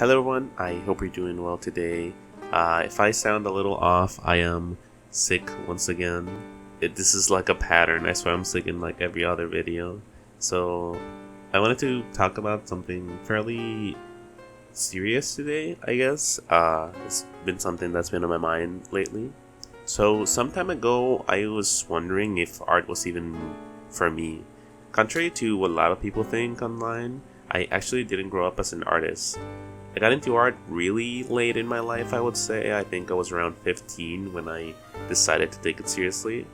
Hello everyone, I hope you're doing well today. If I sound a little off, I am sick once again. This is like a pattern, I swear I'm sick in like every other video. So I wanted to talk about something fairly serious today, I guess. It's been something that's been on my mind lately. So some time ago, I was wondering if art was even for me. Contrary to what a lot of people think online, I actually didn't grow up as an artist. I got into art really late in my life, I would say. I think I was around 15 when I decided to take it seriously.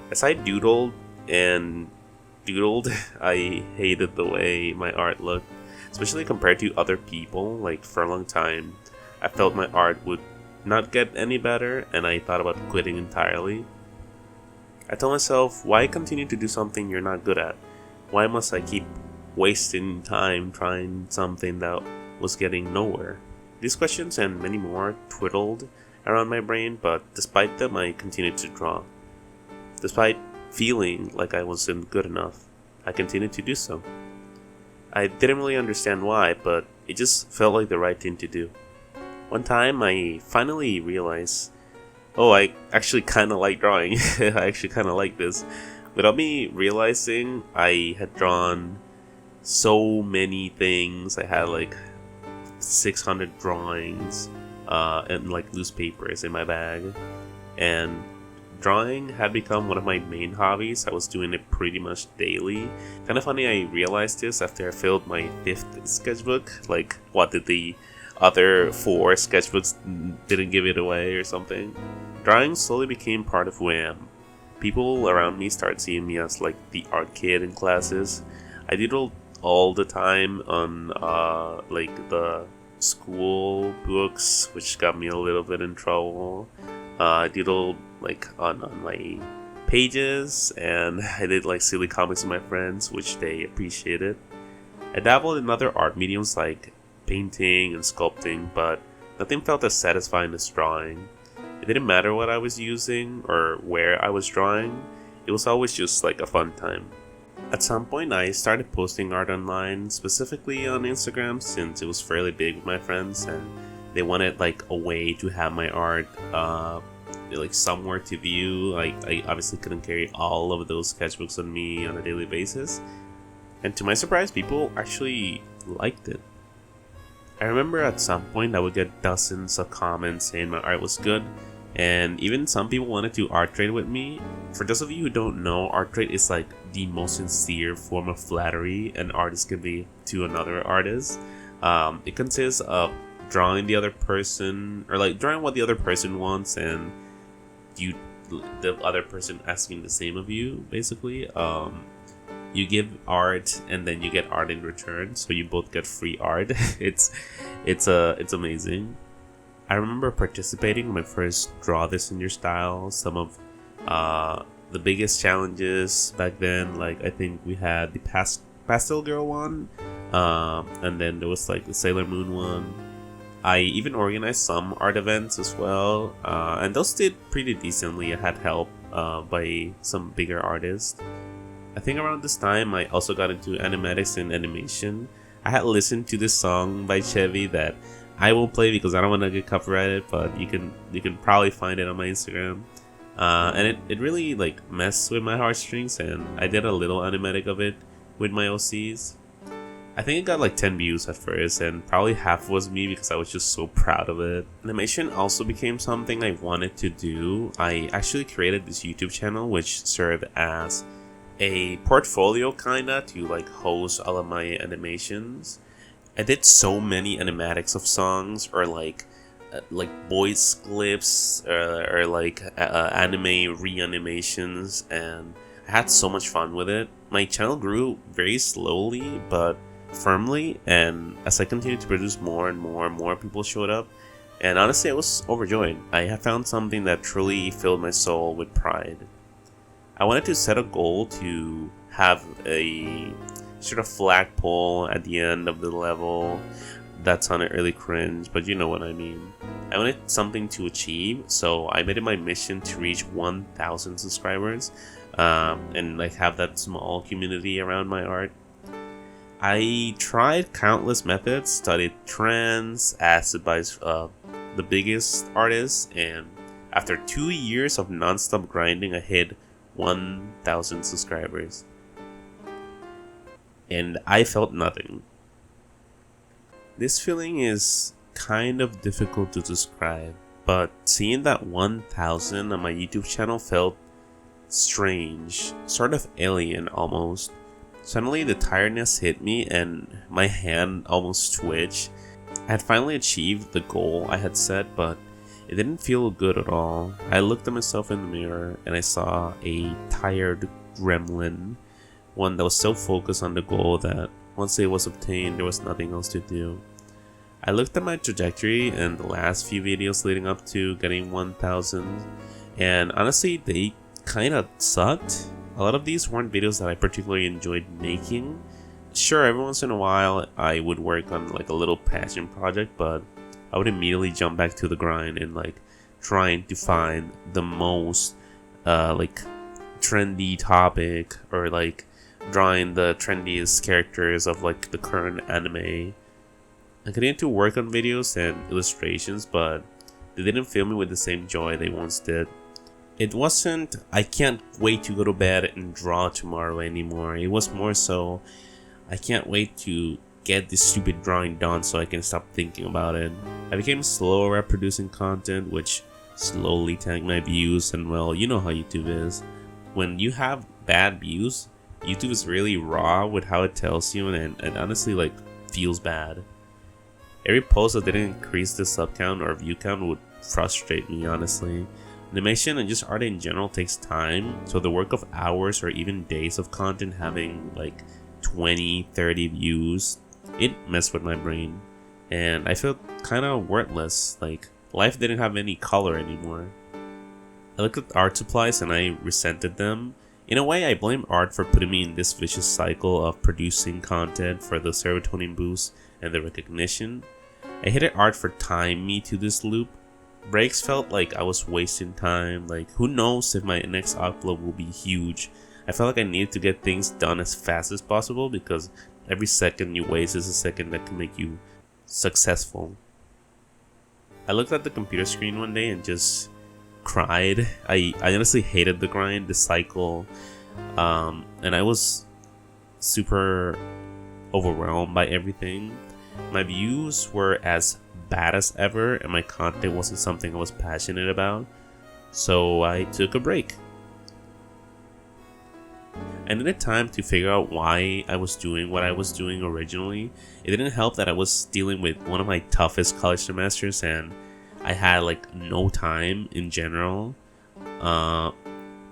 As I doodled and doodled, I hated the way my art looked, especially compared to other people. Like, for a long time, I felt my art would not get any better, and I thought about quitting entirely. I told myself, why continue to do something you're not good at? Why must I keep wasting time trying something that was getting nowhere? These questions and many more twiddled around my brain, but despite them, I continued to draw. Despite feeling like I wasn't good enough, I continued to do so. I didn't really understand why, but it just felt like the right thing to do. One time, I finally realized, oh, I actually kind of like drawing. I actually kind of like this. Without me realizing, I had drawn so many things. I had like 600 drawings and like loose papers in my bag, and drawing had become one of my main hobbies. I was doing it pretty much daily. Kind of funny, I realized this after I filled my 5th sketchbook. Like, what, did the other 4 sketchbooks didn't give it away or something? Drawing slowly became part of who I am. People around me started seeing me as like the art kid in classes. I doodled all the time on like the school books, which got me a little bit in trouble. I doodled like on my pages, and I did like silly comics with my friends, which they appreciated. I dabbled in other art mediums like painting and sculpting, but nothing felt as satisfying as drawing. It didn't matter what I was using or where I was drawing, it was always just like a fun time. At some point, I started posting art online, specifically on Instagram, since it was fairly big with my friends and they wanted like a way to have my art like somewhere to view. I obviously couldn't carry all of those sketchbooks on me on a daily basis, and to my surprise, people actually liked it. I remember at some point I would get dozens of comments saying my art was good, and even some people wanted to art trade with me. For those of you who don't know, art trade is like the most sincere form of flattery an artist can be to another artist. It consists of drawing the other person, or like drawing what the other person wants, and the other person asking the same of you, basically. You give art and then you get art in return, so you both get free art. It's amazing. I remember participating in my first Draw This in Your Style. Some of the biggest challenges back then, like I think we had the Pastel Girl one, and then there was like the Sailor Moon one. I even organized some art events as well, and those did pretty decently. I had help by some bigger artists. I think around this time, I also got into animatics and animation. I had listened to this song by Chevy that I won't play because I don't want to get copyrighted, but you can probably find it on my Instagram. And it really like messed with my heartstrings, and I did a little animatic of it with my OCs. I think it got like 10 views at first, and probably half was me because I was just so proud of it. Animation also became something I wanted to do. I actually created this YouTube channel which served as a portfolio kinda to like host all of my animations. I did so many animatics of songs, or like voice clips, or like anime reanimations, and I had so much fun with it. My channel grew very slowly but firmly, and as I continued to produce more and more people showed up, and honestly I was overjoyed. I had found something that truly filled my soul with pride. I wanted to set a goal to have a sort of flagpole at the end of the level. That sounded really cringe, but you know what I mean. I wanted something to achieve, so I made it my mission to reach 1,000 subscribers, and like have that small community around my art. I tried countless methods, studied trends, asked advice of the biggest artists, and after 2 years of non-stop grinding, I hit 1,000 subscribers. And I felt nothing. This feeling is kind of difficult to describe, but seeing that 1,000 on my YouTube channel felt strange, sort of alien almost. Suddenly the tiredness hit me and my hand almost twitched. I had finally achieved the goal I had set, but it didn't feel good at all. I looked at myself in the mirror and I saw a tired gremlin, one that was so focused on the goal that once it was obtained there was nothing else to do. I looked at my trajectory and the last few videos leading up to getting 1,000, and honestly they kinda sucked. A lot of these weren't videos that I particularly enjoyed making. Sure, every once in a while I would work on like a little passion project, but I would immediately jump back to the grind and like trying to find the most like trendy topic, or like drawing the trendiest characters of like the current anime. I continued to work on videos and illustrations, but they didn't fill me with the same joy they once did. It wasn't, I can't wait to go to bed and draw tomorrow anymore. It was more so, I can't wait to get this stupid drawing done so I can stop thinking about it. I became slower at producing content, which slowly tanked my views, and well, you know how YouTube is. When you have bad views, YouTube is really raw with how it tells you, and honestly like feels bad. Every post that didn't increase the sub count or view count would frustrate me, honestly. Animation and just art in general takes time, so the work of hours or even days of content having like 20-30 views, it messed with my brain, and I felt kind of worthless, like life didn't have any color anymore. I looked at art supplies and I resented them. In a way, I blame art for putting me in this vicious cycle of producing content for the serotonin boost and the recognition. I hated art for tying me to this loop. Breaks felt like I was wasting time, like who knows if my next upload will be huge. I felt like I needed to get things done as fast as possible because every second you waste is a second that can make you successful. I looked at the computer screen one day and just cried. I honestly hated the grind, the cycle, and I was super overwhelmed by everything. My views were as bad as ever, and my content wasn't something I was passionate about, so I took a break. I needed time to figure out why I was doing what I was doing originally. It didn't help that I was dealing with one of my toughest college semesters and I had like no time in general.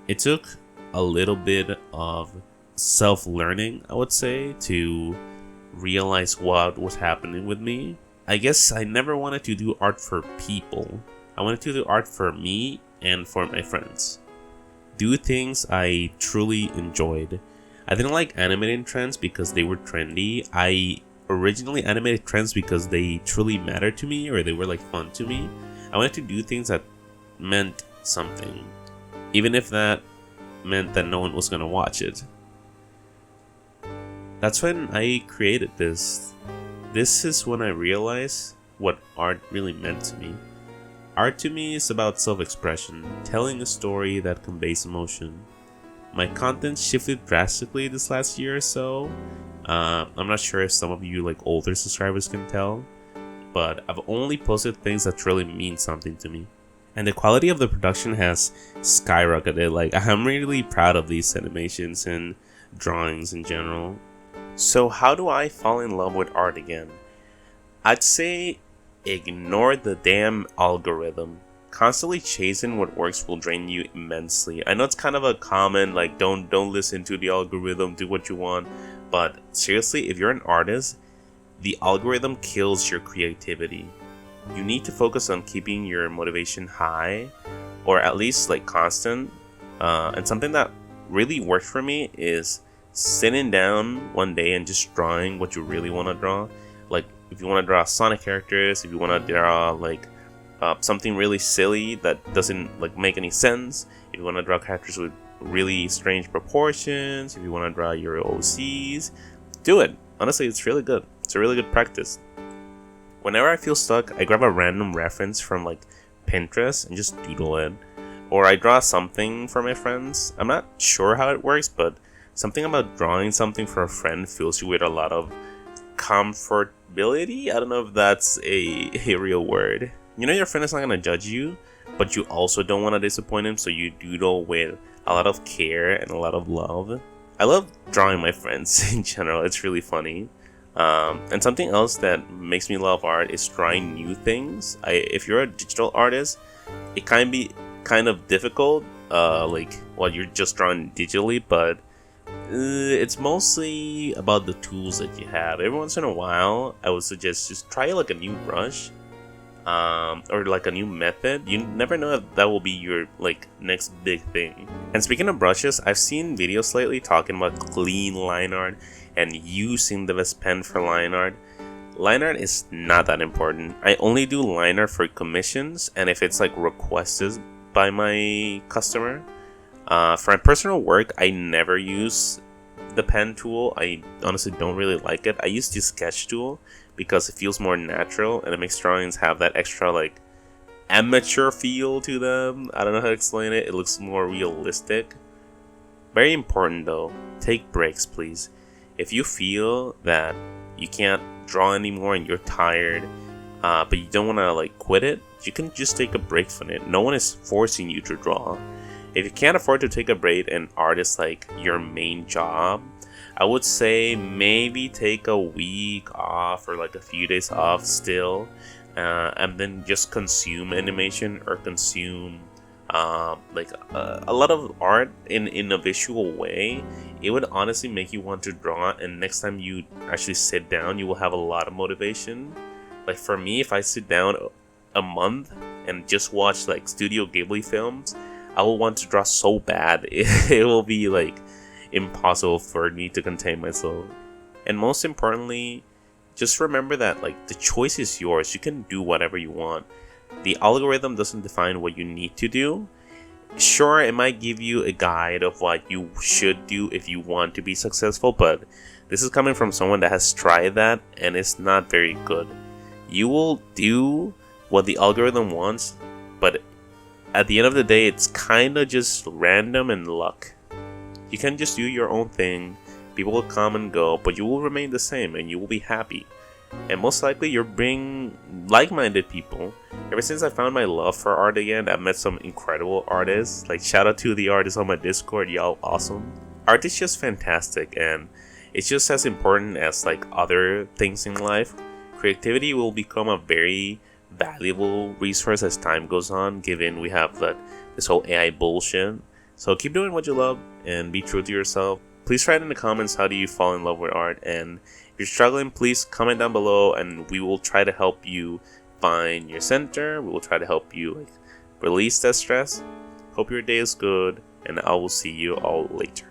It took a little bit of self-learning, I would say, to realize what was happening with me. I guess I never wanted to do art for people. I wanted to do art for me and for my friends. Do things I truly enjoyed. I didn't like animating trends because they were trendy. I originally animated trends because they truly mattered to me, or they were like fun to me. I wanted to do things that meant something, even if that meant that no one was gonna watch it. That's when I created this. This is when I realized what art really meant to me. Art to me is about self-expression, telling a story that conveys emotion. My content shifted drastically this last year or so. I'm not sure if some of you like older subscribers can tell, but I've only posted things that really mean something to me. And the quality of the production has skyrocketed. Like, I'm really proud of these animations and drawings in general. So how do I fall in love with art again? I'd say ignore the damn algorithm. Constantly chasing what works will drain you immensely. I know it's kind of a common, like, don't listen to the algorithm, do what you want. But seriously, if you're an artist, the algorithm kills your creativity. You need to focus on keeping your motivation high, or at least like constant. And something that really worked for me is sitting down one day and just drawing what you really want to draw. Like, if you want to draw Sonic characters, if you want to draw like something really silly that doesn't like make any sense, if you want to draw characters with really strange proportions, if you want to draw your OCs, do it. honestly, it's really good. It's a really good practice. Whenever I feel stuck, I grab a random reference from like Pinterest and just doodle it. Or I draw something for my friends. I'm not sure how it works, but something about drawing something for a friend fills you with a lot of comfortability. I don't know if that's a real word. You know your friend is not gonna judge you, but you also don't want to disappoint him, so you doodle with a lot of care and a lot of love. I love drawing my friends in general. It's really funny. And something else that makes me love art is trying new things. If you're a digital artist, it can be kind of difficult. You're just drawing digitally, but it's mostly about the tools that you have. Every once in a while, I would suggest just try like a new brush, or like a new method. You never know if that will be your like next big thing. And speaking of brushes, I've seen videos lately talking about clean line art and using the best pen for line art. Line art is not that important. I only do line art for commissions and if it's like requested by my customer. For my personal work, I never use the pen tool. I honestly don't really like it. I use the sketch tool because it feels more natural and it makes drawings have that extra like amateur feel to them. I don't know how to explain it. It looks more realistic. Very important though, take breaks please. If you feel that you can't draw anymore and you're tired, but you don't want to like quit it, you can just take a break from it. No one is forcing you to draw. If you can't afford to take a break and art is like your main job, I would say maybe take a week off or like a few days off still, and then just consume animation or consume a lot of art in a visual way. It would honestly make you want to draw, and next time you actually sit down, you will have a lot of motivation. Like for me, if I sit down a month and just watch like Studio Ghibli films, I will want to draw so bad. It will be like impossible for me to contain myself. And most importantly, just remember that like the choice is yours. You can do whatever you want. The algorithm doesn't define what you need to do. Sure, it might give you a guide of what you should do if you want to be successful, but this is coming from someone that has tried that and it's not very good. You will do what the algorithm wants, but at the end of the day, it's kind of just random and luck. You can just do your own thing. People will come and go, but you will remain the same and you will be happy. And most likely you'll bring like-minded people. Ever since I found my love for art again, I've met some incredible artists. Like shout out to the artists on my Discord, y'all awesome. Art is just fantastic and it's just as important as like other things in life. Creativity will become a very valuable resource as time goes on, given we have this whole AI bullshit. So keep doing what you love and be true to yourself. Please write in the comments how do you fall in love with art, and if you're struggling, please comment down below and we will try to help you find your center. We will try to help you release that stress. Hope your day is good and I will see you all later.